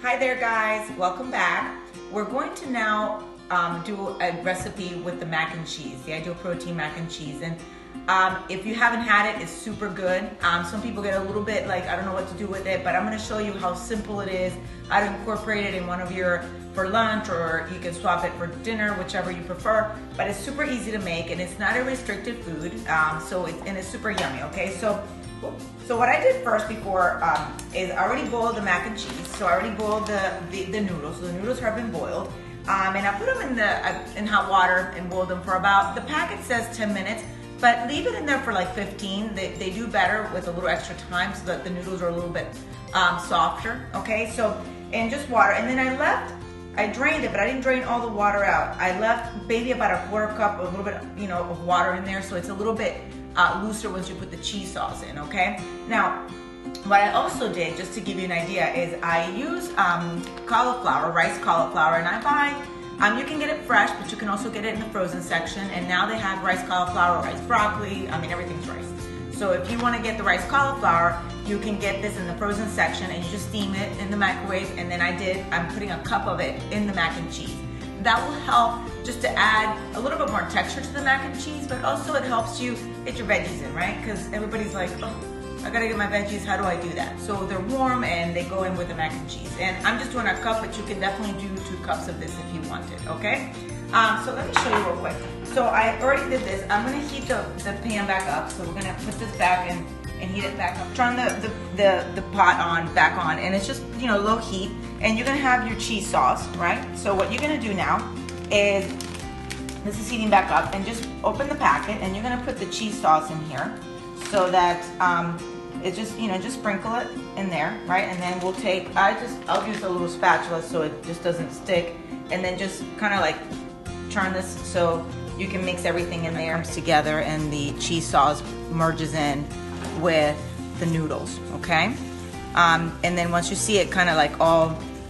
Hi there guys, welcome back. We're going to now do a recipe with the mac and cheese, the Ideal Protein mac and cheese. And if you haven't had it, it's super good. Some people get a little bit like, I don't know what to do with it, but I'm gonna show you how simple it is, how to incorporate it in one of your, for lunch, or you can swap it for dinner, whichever you prefer. But it's super easy to make and it's not a restricted food, and it's super yummy, okay? So what I did first before is I already boiled the mac and cheese. So I already boiled the noodles. So the noodles have been boiled. And I put them in hot water and boiled them for about, the packet says 10 minutes, but leave it in there for like 15. They do better with a little extra time so that the noodles are a little bit softer, okay? So, and just water. And then I drained it, but I didn't drain all the water out. I left maybe about a quarter cup, a little bit, of water in there, so it's a little bit looser once you put the cheese sauce in, okay? Now, what I also did, just to give you an idea, is I use cauliflower, rice cauliflower, and I buy, you can get it fresh, but you can also get it in the frozen section, and now they have rice cauliflower, rice broccoli, everything's rice. So if you want to get the rice cauliflower, you can get this in the frozen section, and you just steam it in the microwave, and then I'm putting a cup of it in the mac and cheese. That will help just to add a little bit more texture to the mac and cheese, but also it helps you get your veggies in, right? Because everybody's like, oh, I gotta get my veggies, how do I do that? So they're warm and they go in with the mac and cheese. And I'm just doing a cup, but you can definitely do 2 cups of this if you want it, okay? So let me show you real quick. So I already did this. I'm gonna heat the pan back up. So we're gonna put this back and heat it back up. Turn the pot back on, and it's just, low heat. And you're gonna have your cheese sauce, right? So what you're gonna do now is, this is heating back up, and just open the packet, and you're gonna put the cheese sauce in here so that it just, just sprinkle it in there, right? And then we'll take, I'll use a little spatula so it just doesn't stick, and then just kind of like turn this so you can mix everything in there, comes together, and the cheese sauce merges in with the noodles, okay? And then once you see it kind of like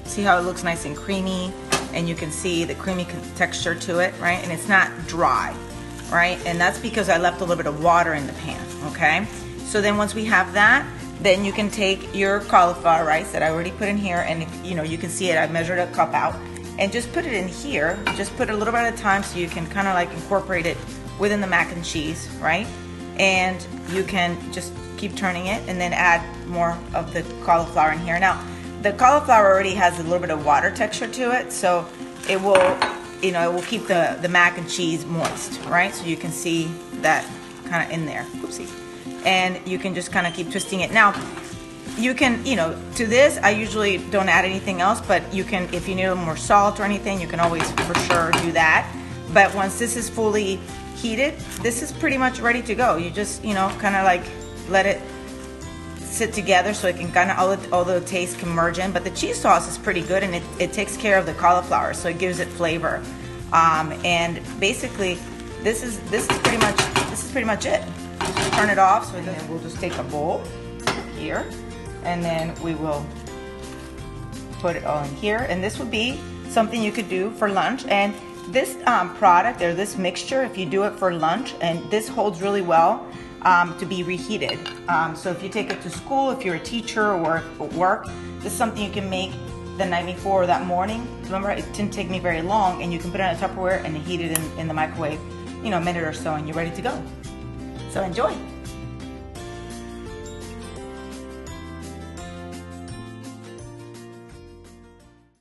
see how it looks nice and creamy, and you can see the creamy texture to it, right? And it's not dry, right? And that's because I left a little bit of water in the pan, okay? So then once we have that, then you can take your cauliflower rice that I already put in here, and if, you can see it, I measured a cup out, and just put it in here. Just put it a little bit at a time so you can kind of like incorporate it within the mac and cheese, right? And you can just keep turning it and then add more of the cauliflower in here. Now, the cauliflower already has a little bit of water texture to it, so it will, it will keep the mac and cheese moist, right? So you can see that kind of in there. Oopsie. And you can just kind of keep twisting it. Now, you can, to this, I usually don't add anything else, but you can, if you need a little more salt or anything, you can always for sure do that. But once this is fully heated, this is pretty much ready to go. You just, kind of like let it sit together so it can kind of, all the taste can merge in. But the cheese sauce is pretty good, and it takes care of the cauliflower, so it gives it flavor. And basically, this is pretty much it. Just turn it off. So then we'll just take a bowl here, and then we will put it all in here. And this would be something you could do for lunch. And this product, or this mixture, if you do it for lunch, and this holds really well to be reheated. So if you take it to school, if you're a teacher or at work, this is something you can make the night before or that morning. Remember, it didn't take me very long, and you can put it in a Tupperware and heat it in the microwave, a minute or so, and you're ready to go. So enjoy.